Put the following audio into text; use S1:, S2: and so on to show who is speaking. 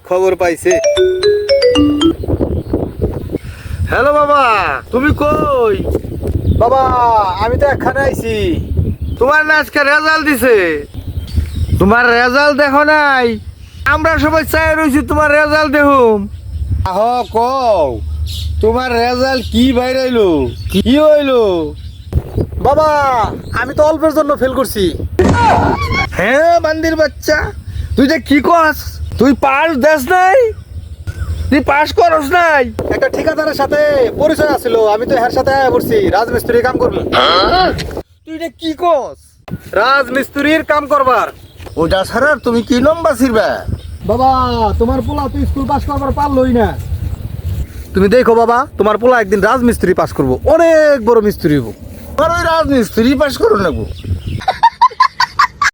S1: খবর পাইছে। হ্যালো বাবা, তুমি কই? বাবা আমি তো এখানে আইছি। তোমার না আজকে রেজাল্ট দিছে? তোমার রেজাল্ট দেখো নাই? আমরা সবাই চাই রয়েছি তোমার রেজাল্ট দেখুম। আহ কও, তোমার রেজাল্ট কি বাইরাইলো? কি হইলো? বাবা আমি তো অল্পের জন্য ফেল করছি। হ্যাঁ বান্দির বাচ্চা, তুই যে কি কস? তুই পাস দেস নাই? তুই পাস করস নাই? একটা ঠিকাদারের সাথে পরিচয় আছিল, আমি তো এর সাথে আয়া পড়ছি রাজমিস্ত্রির কাম করবো। তুই যে কি কস? রাজমিস্ত্রির কাম করবার ওটা ছাড়া তুমি কি লম্বা ছিড়বা? বাবা তোমার পোলা তুই স্কুল পাস করবার পারলই না। তুমি দেখো বাবা, তোমার পোলা একদিন রাজমিস্ত্রি পাস করবো, অনেক বড় মিস্ত্রি হবো। আর ওই রাজমিস্ত্রি পাস করো না গো।